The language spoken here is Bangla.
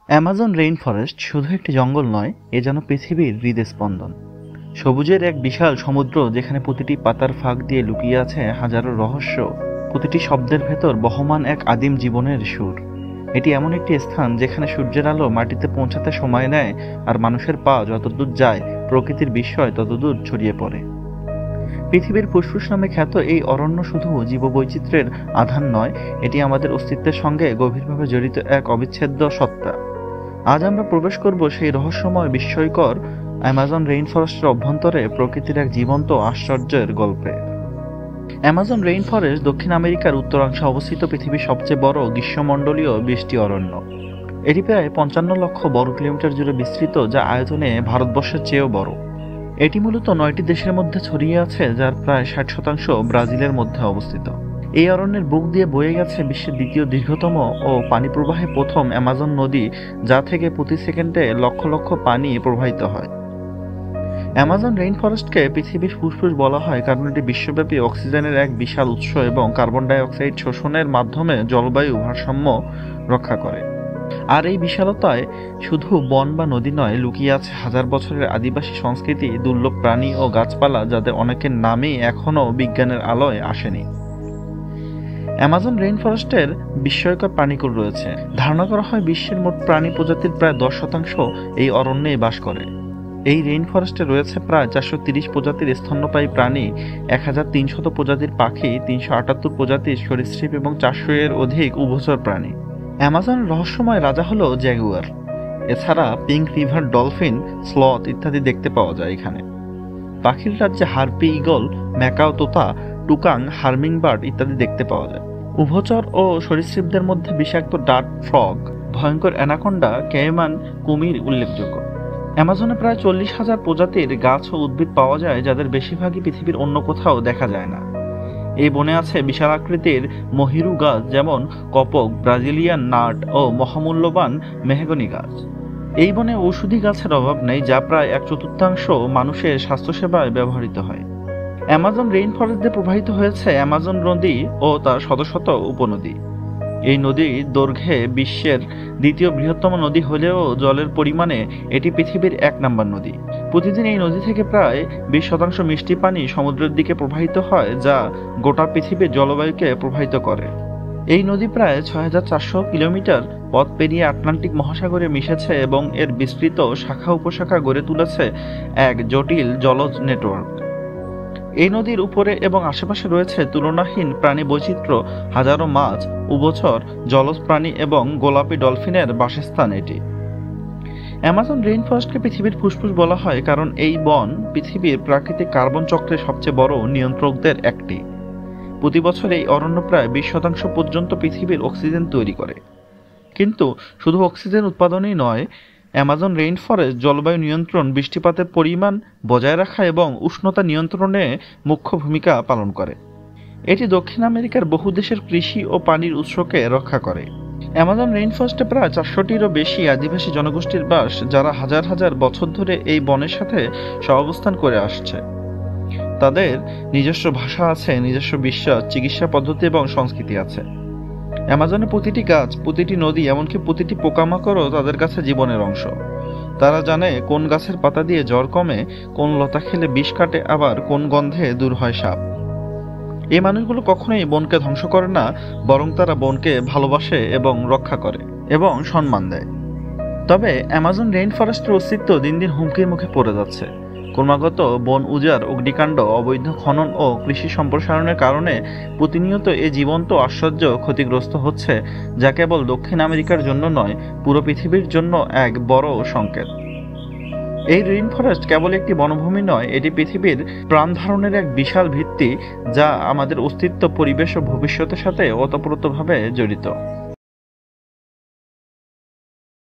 অ্যামাজন রেইন ফরেস্ট শুধু একটি জঙ্গল নয়, এ যেন পৃথিবীর হৃদস্পন্দন। সবুজের এক বিশাল সমুদ্র, যেখানে প্রতিটি পাতার ফাঁক দিয়ে লুকিয়ে আছে হাজারো রহস্য, প্রতিটি শব্দের ভেতর বহমান এক আদিম জীবনের সুর। এটি এমন একটি স্থান যেখানে সূর্যের আলো মাটিতে পৌঁছাতে সময় নেয়, আর মানুষের পা যতদূর যায় প্রকৃতির বিস্ময় ততদূর ছড়িয়ে পড়ে। পৃথিবীর ফুসফুস নামে খ্যাত এই অরণ্য শুধু জীববৈচিত্র্যের আধার নয়, এটি আমাদের অস্তিত্বের সঙ্গে গভীরভাবে জড়িত এক অবিচ্ছেদ্য সত্তা। আজ আমরা প্রবেশ করব সেই রহস্যময় বিস্ময়কর অ্যামাজন রেইন ফরেস্টের অভ্যন্তরে, প্রকৃতির এক জীবন্ত আশ্চর্যের গল্পে। অ্যামাজন রেইন ফরেস্ট দক্ষিণ আমেরিকার উত্তরাংশে অবস্থিত পৃথিবীর সবচেয়ে বড় গ্রীষ্মমণ্ডলীয় বৃষ্টি অরণ্য। এটি প্রায় 55 লক্ষ বর্গ কিলোমিটার জুড়ে বিস্তৃত, যা আয়তনে ভারতবর্ষের চেয়েও বড়। এটি মূলত 9টি দেশের মধ্যে ছড়িয়ে আছে, যার প্রায় 60% ব্রাজিলের মধ্যে অবস্থিত। এই অরণ্যের বুক দিয়ে বয়ে গেছে বিশ্বের দ্বিতীয় দীর্ঘতম ও পানি প্রবাহে প্রথম অ্যামাজন নদী, যা থেকে প্রতি সেকেন্ডে লক্ষ লক্ষ পানি প্রবাহিত হয়। অ্যামাজন রেইন ফরেস্টকে পৃথিবীর ফুসফুস বলা হয় কারণ এটি বিশ্বব্যাপী অক্সিজেনের এক বিশাল উৎস এবং কার্বন ডাই অক্সাইড শোষণের মাধ্যমে জলবায়ু ভারসাম্য রক্ষা করে। আর এই বিশালতায় শুধু বন বা নদী নয়, লুকিয়ে আছে হাজার বছরের আদিবাসী সংস্কৃতি, দুর্লভ প্রাণী ও গাছপালা, যাদের অনেকের নামই এখনও বিজ্ঞানের আলোয় আসেনি। অ্যামাজন রেইন ফরেস্টের বিস্ময়কর প্রাণীকুল রয়েছে। ধারণা করা হয় বিশ্বের মোট প্রাণী প্রজাতির প্রায় 10% এই অরণ্যেই বাস করে। এই রেইন ফরেস্টে রয়েছে প্রায় 430 প্রজাতির স্তন্যপায়ী প্রাণী, 1300 প্রজাতির পাখি, 378 প্রজাতির সরীসৃপ এবং 400 এর অধিক উভচর প্রাণী। অ্যামাজনের রহস্যময় রাজা হলো জ্যাগুয়ার। এছাড়া পিঙ্ক রিভার ডলফিন, স্লথ ইত্যাদি দেখতে পাওয়া যায় এখানে। পাখির রাজ্যে হার্পি ইগল, ম্যাকাও তোতা, টুকাং, হার্মিংবার্ড ইত্যাদি দেখতে পাওয়া যায়। উভচর ও সরীসৃপদের মধ্যে বিষাক্ত ডার্ট ফ্রগ, ভয়ঙ্কর অ্যানাকোন্ডা, কেয়মান, কুমির উল্লেখযোগ্য। অ্যামাজনে প্রায় 40,000 প্রজাতির গাছ ও উদ্ভিদ পাওয়া যায়, যাদের বেশিরভাগই পৃথিবীর অন্য কোথাও দেখা যায় না। এই বনে আছে বিশাল আকৃতির মহিরু গাছ, যেমন কপক, ব্রাজিলিয়ান নাট ও মহামূল্যবান মেহগনি গাছ। এই বনে ঔষধি গাছের অভাব নেই, যা প্রায় 1/4 মানুষের স্বাস্থ্যসেবায় ব্যবহৃত হয়। অ্যামাজন রেইন ফরেস্ট দিয়ে প্রবাহিত হয়েছে অ্যামাজন নদী ও তার শত শত উপনদী। এই নদী দৈর্ঘ্যে বিশ্বের দ্বিতীয় বৃহত্তম নদী হলেও জলের পরিমাণে এটি পৃথিবীর 1 নম্বর নদী। প্রতিদিন এই নদী থেকে প্রায় 20% মিষ্টি পানি সমুদ্রের দিকে প্রবাহিত হয়, যা গোটা পৃথিবীর জলবায়ুকে প্রভাবিত করে। এই নদী প্রায় 6400 কিলোমিটার পথ পেরিয়ে আটলান্টিক মহাসাগরে মিশেছে এবং এর বিস্তৃত শাখা উপশাখা গড়ে তুলেছে এক জটিল জলজ নেটওয়ার্ক। এই নদীর উপরে এবং আশেপাশে রয়েছে তুলনাহীন প্রাণী বৈচিত্র্য, হাজারো মাছ, উভচর, জলজ প্রাণী এবং গোলাপি ডলফিনের বাসস্থান এটি। অ্যামাজন রেইন ফরেস্টকে পৃথিবীর ফুসফুস বলা হয় কারণ এই বন পৃথিবীর প্রাকৃতিক কার্বন চক্রের সবচেয়ে বড় নিয়ন্ত্রকদের একটি। প্রতি বছর এই অরণ্য প্রায় 20% পর্যন্ত পৃথিবীর অক্সিজেন তৈরি করে। কিন্তু শুধু অক্সিজেন উৎপাদনই নয়, অ্যামাজন রেইন ফরেস্ট জলবায়ু নিয়ন্ত্রণ, বৃষ্টিপাতের পরিমাণ বজায় রাখা এবং উষ্ণতা নিয়ন্ত্রণে মুখ্য ভূমিকা পালন করে। এটি দক্ষিণ আমেরিকার বহু দেশের কৃষি ও পানির উৎসকে রক্ষা করে। অ্যামাজন রেইন ফরেস্টে প্রায় 400টিরও বেশি আদিবাসী জনগোষ্ঠীর বাস, যারা হাজার হাজার বছর ধরে এই বনের সাথে সহাবস্থান করে আসছে। তাদের নিজস্ব ভাষা আছে, নিজস্ব বিশ্বাস, চিকিৎসা পদ্ধতি এবং সংস্কৃতি আছে। অ্যামাজনে প্রতিটি গাছ, প্রতিটি নদী, এমনকি প্রতিটি পোকামাকড়ও তাদের কাছে জীবনের অংশ। তারা জানে কোন গাছের পাতা দিয়ে জ্বর কমে, কোন লতা খেলে বিষ কাটে, আবার কোন গন্ধে দূর হয় সাপ। এই মানুষগুলো কখনোই বনকে ধ্বংস করে না, বরং তারা বনকে ভালোবাসে এবং রক্ষা করে এবং সম্মান দেয়। তবে অ্যামাজন রেইন ফরেস্টের অস্তিত্ব দিন দিন হুমকির মুখে পড়ে যাচ্ছে। ক্রমাগত বন উজাড়, অগ্নিকাণ্ড, অবৈধ খনন ও কৃষি সম্প্রসারণের কারণে প্রতিনিয়ত এই জীবন্ত আশ্চর্য ক্ষতিগ্রস্ত হচ্ছে, যা কেবল দক্ষিণ আমেরিকার জন্য নয়, পুরো পৃথিবীর জন্য এক বড় সংকেত। এই রেইন ফরেস্ট কেবল একটি বনভূমি নয়, এটি পৃথিবীর প্রাণ ধারণের এক বিশাল ভিত্তি, যা আমাদের অস্তিত্ব, পরিবেশ ও ভবিষ্যতের সাথে ওতপ্রোতভাবে জড়িত।